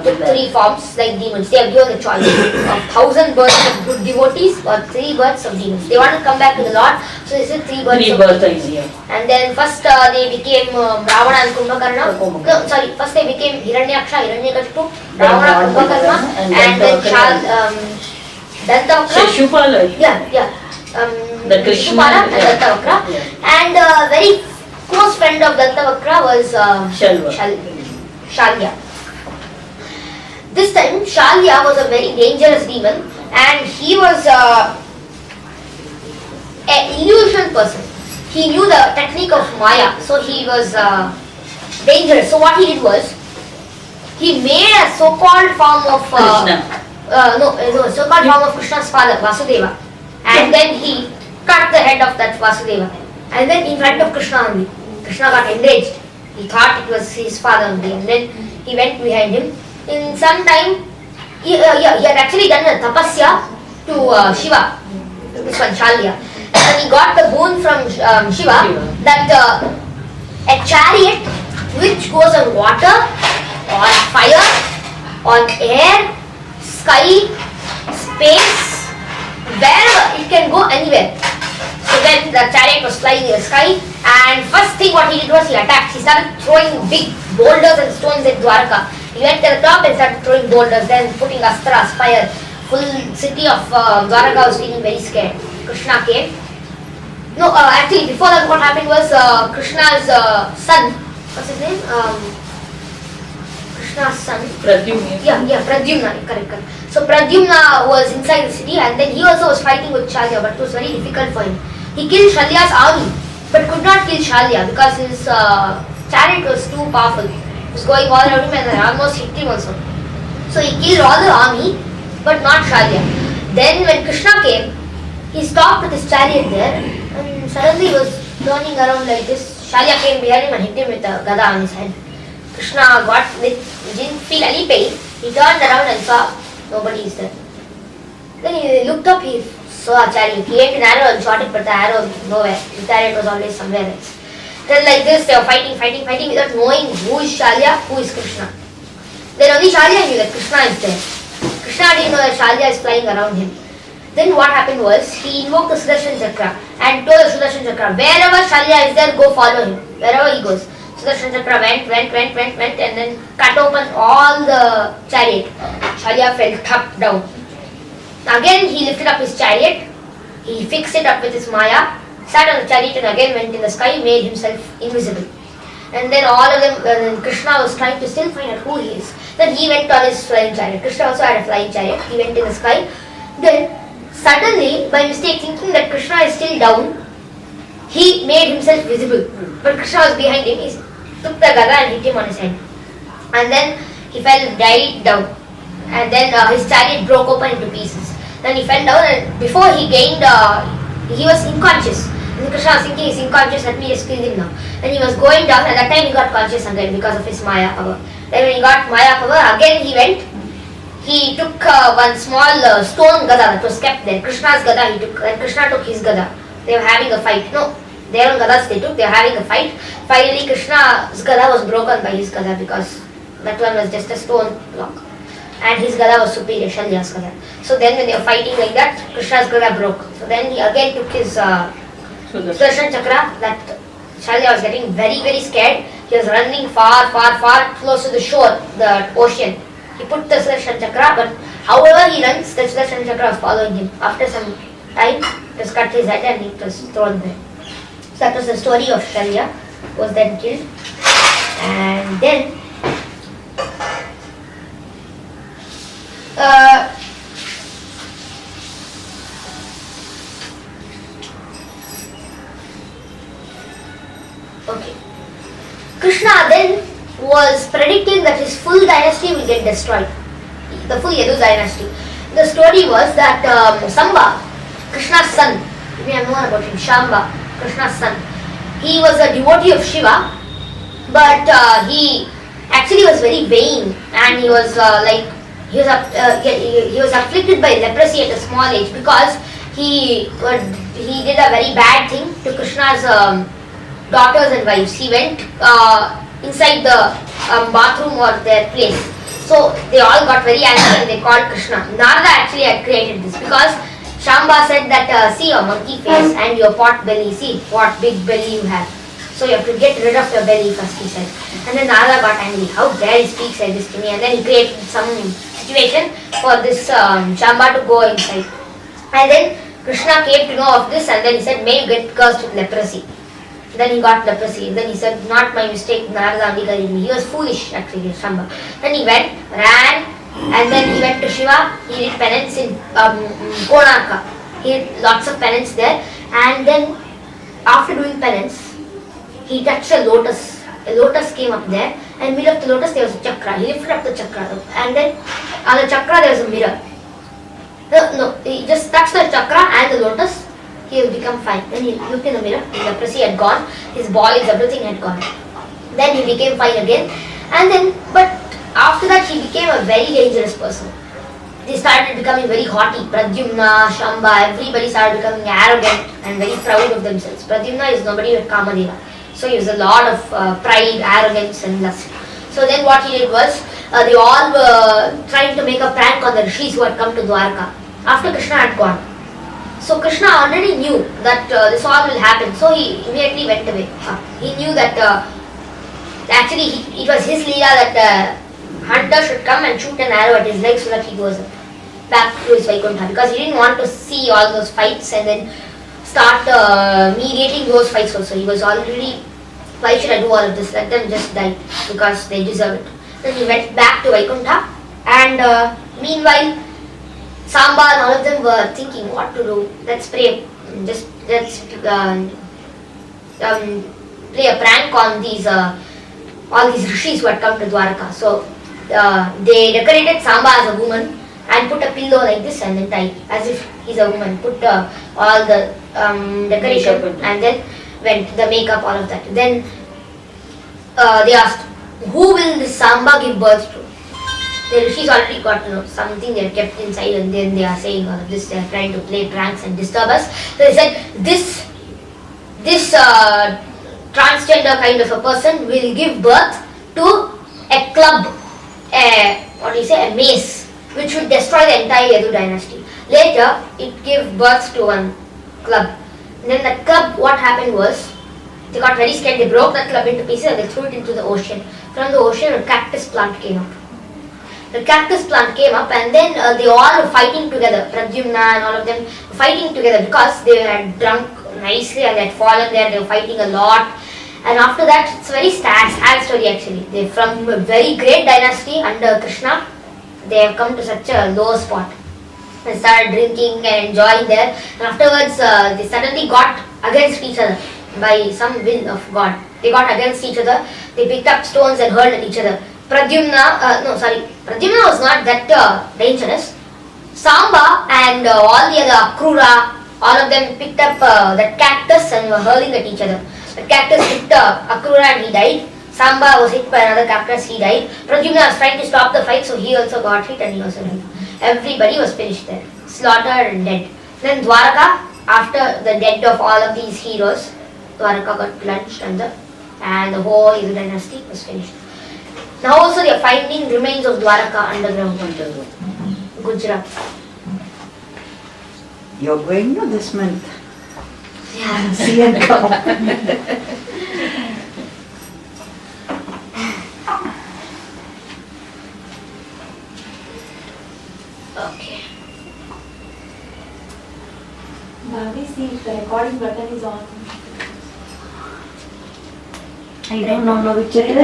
took 3 forms like demons. They have given the choice of 1,000 births of good devotees or 3 births of demons. They want to come back to the Lord, so they said 3 births of demons. And then first they became Ravana and Kumbhakarna. No, sorry, first they became Hiranyaksha, Hiranyakashipu, Ravana, Kumbhakarna, and then Dantavakra. Shishupala. The Krishna and Dantavakra. And very close friend of Dantavakra was Shalya. This time Shalya was a very dangerous demon, and he was an illusion person. He knew the technique of Maya, so he was dangerous. So what he did was, he made a so-called form of so-called form of Krishna's father, Vasudeva, and then he cut the head of that Vasudeva, and then in front of Krishna only. Krishna got enraged. He thought it was his father only, and then he went behind him. In some time, he had actually done a tapasya to Shiva, this one Shalya, and he got the boon from Shiva that a chariot which goes on water, on fire, on air, sky, space, wherever, it can go anywhere. So then the chariot was flying in the sky, and first thing what he did was he attacked. He started throwing big boulders and stones at Dwarka. He went to the top and started throwing boulders, then putting astras, fire. Full city of Dwarka was feeling very scared. Krishna came. No, actually before that what happened was Krishna's son, what's his name? Krishna's son. Pradyumna. Pradyumna, correct. So Pradyumna was inside the city, and then he also was fighting with Shalya, but it was very difficult for him. He killed Shalya's army, but could not kill Shalya because his chariot was too powerful. It was going all around him and almost hit him also. So he killed all the army, but not Shalya. Then when Krishna came, he stopped with his chariot there, and suddenly he was turning around like this. Shalya came behind him and hit him with a gada on his head. Krishna didn't feel any pain. He turned around and saw nobody is there. Then he looked up, he saw a chariot. He aimed an arrow and shot it, but the arrow nowhere. The chariot was always somewhere else. Then like this, they were fighting without knowing who is Shalya, who is Krishna. Then only Shalya knew that Krishna is there. Krishna didn't know that Shalya is flying around him. Then what happened was, he invoked the Sudarshan Chakra and told the Sudarshan Chakra, wherever Shalya is there, go follow him. Wherever he goes. Sudarshan Chakra went, and then cut open all the chariot. Shalya fell top down. Again he lifted up his chariot, he fixed it up with his Maya, sat on the chariot and again went in the sky, made himself invisible. And then all of them, Krishna was trying to still find out who he is. Then he went on his flying chariot. Krishna also had a flying chariot, he went in the sky. Then suddenly, by mistake, thinking that Krishna is still down, he made himself visible. But Krishna was behind him, he took the gada and hit him on his head. And then he died down. And then his chariot broke open into pieces. Then he fell down, and before he gained, he was unconscious. And Krishna was thinking, he's unconscious, let me just kill him now. Then he was going down, at that time he got conscious again because of his Maya power. Then when he got Maya power, again he went. He took one small stone gada that was kept there. Krishna's gada he took, and Krishna took his gada. They were having a fight. No, their own gadas they took, they were having a fight. Finally Krishna's gada was broken by his gada because that one was just a stone block. And his gada was superior, Shalya's gada. So then when they were fighting like that, Krishna's gada broke. So then he again took his Sudarshan Chakra. That Shalya was getting very, very scared. He was running far close to the shore, the ocean. He put the Sudarshan Chakra, but however he runs, the Sudarshan Chakra was following him. After some time, it was cut his head and it was thrown there. So that was the story of Shalya, was then killed. And then okay. Krishna then was predicting that his full dynasty will get destroyed. The full Yadu dynasty. The story was that Samba, Krishna's son, you may have known about him, Shamba, Krishna's son. He was a devotee of Shiva, but he actually was very vain, and he was he was afflicted by leprosy at a small age because he did a very bad thing to Krishna's daughters and wives. He went inside the bathroom or their place. So they all got very angry and they called Krishna. Narada actually had created this because Shamba said that see your monkey face and your pot belly, see what big belly you have. So you have to get rid of your belly first, he said. And then Narada got angry. How dare he speak like this to me? And then he created some situation for this Shamba to go inside. And then Krishna came to know of this and then he said, may you get cursed with leprosy. Then he got leprosy. Then he said, not my mistake, Narada only guided me. He was foolish actually, Shamba. Then he went, ran, and then he went to Shiva. He did penance in Konarka. He did lots of penance there. And then after doing penance, he touched a lotus. A lotus came up there. And in the middle of the lotus there was a chakra. He lifted up the chakra. And then on the chakra there was a mirror. No, he just touched the chakra and the lotus. He will become fine. Then he looked in the mirror, his leprosy had gone, his boils, everything had gone. Then he became fine again. And then, but after that he became a very dangerous person. They started becoming very haughty. Pradyumna, Shamba, everybody started becoming arrogant and very proud of themselves. Pradyumna is nobody but Kamadeva. So he was a lot of pride, arrogance and lust. So then what he did was, they all were trying to make a prank on the rishis who had come to Dwarka after Krishna had gone. So Krishna already knew that this all will happen, so he immediately went away. He knew that actually it was his leela that hunter should come and shoot an arrow at his leg so that he goes back to his Vaikuntha, because he didn't want to see all those fights and then start mediating those fights also. He was already, why should I do all of this? Let them just die because they deserve it. Then he went back to Vaikuntha and meanwhile Samba and all of them were thinking what to do. Let's pray. Just let's play a prank on these all these rishis who had come to Dwaraka. So they decorated Samba as a woman and put a pillow like this and then tied as if he's a woman. Put all the decoration and then went the makeup, all of that. Then they asked, who will this Samba give birth to? The rishis already got to know something they are kept inside and then they are saying all of this, they are trying to play pranks and disturb us. So they said this transgender kind of a person will give birth to a club, a mace, which would destroy the entire Yadu dynasty. Later it gave birth to one club. And then the club, what happened was, they got very scared, they broke that club into pieces and they threw it into the ocean. From the ocean a cactus plant came up. The cactus plant came up and then they all were fighting together. Pradyumna and all of them were fighting together because they had drunk nicely and they had fallen there. They were fighting a lot. And after that, it's a very sad story actually. They from a very great dynasty under Krishna, they have come to such a low spot. They started drinking and enjoying there. And afterwards, they suddenly got against each other by some will of God. They got against each other. They picked up stones and hurled at each other. Pradyumna was not that dangerous. Samba and all the other Akrura, all of them picked up that cactus and were hurling at each other. The cactus hit Akrura and he died. Samba was hit by another cactus, he died. Pradyumna was trying to stop the fight, so he also got hit and he also died. Everybody was finished there, slaughtered and dead. Then Dwaraka, after the death of all of these heroes, Dwaraka got plunged under and the whole Yadu dynasty was finished. Now also they are finding remains of Dwaraka underground. Gujarat. You're going no this month. Yeah. See and come. Okay. Bhavi, see if the recording button is on. I don't know which it is.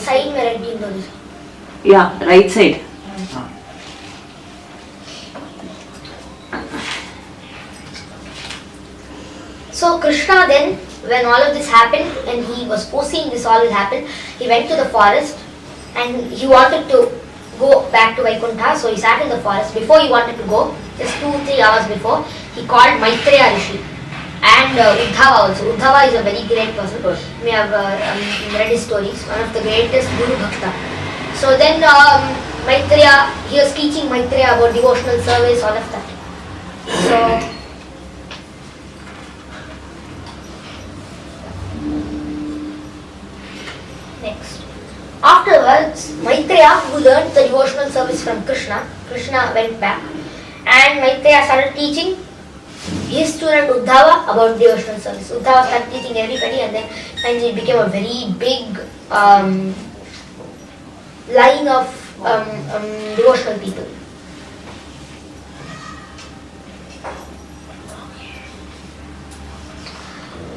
Side में red bean होगी. Yeah, right side. So Krishna then, when all of this happened and he was foreseeing this all will happen, he went to the forest and he wanted to go back to Vaikuntha. So he sat in the forest. Before he wanted to go, just 2-3 hours before, he called Maitreya Rishi and Uddhava also. Uddhava is a very great person. You may have read his stories, one of the greatest Guru Bhakta. So then Maitreya, he was teaching Maitreya about devotional service, all of that. So next. Afterwards, Maitreya, who learned the devotional service from Krishna, Krishna went back, and Maitreya started teaching his student Uddhava about devotional service. Uddhava started teaching everybody, and then finally it became a very big line of devotional people.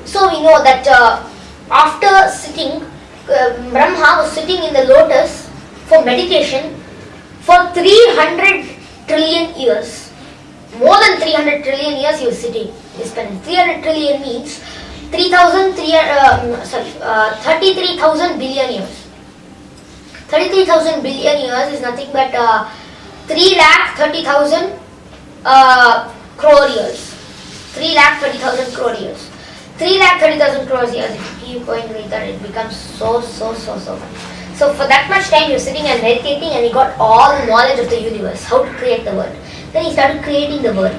So we know that after sitting, Brahma was sitting in the lotus for meditation for 300 trillion years. More than 300 trillion years he was sitting. He spent 300 trillion means 33,000 billion years. 33,000 billion years is nothing but 3,30,000 crore years. 3,30,000 crore years. 3,30,000 crore years. If you keep going with that, it becomes so much. So for that much time, he was sitting and meditating, and he got all the knowledge of the universe, how to create the world. Then he started creating the world.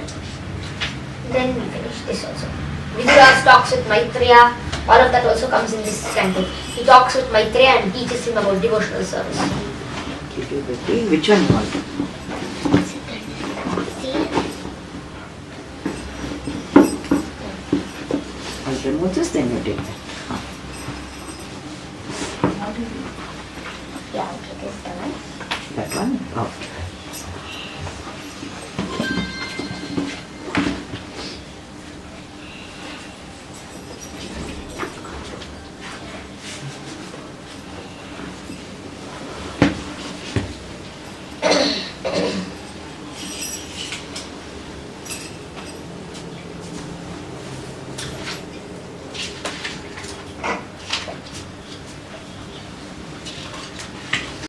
Then we finish this also. Vidura talks with Maitreya. All of that also comes in this canto. He talks with Maitreya and teaches him about devotional service. Which one you want? I'll remove this, then you take that. Yeah, okay, this one. That one? Okay.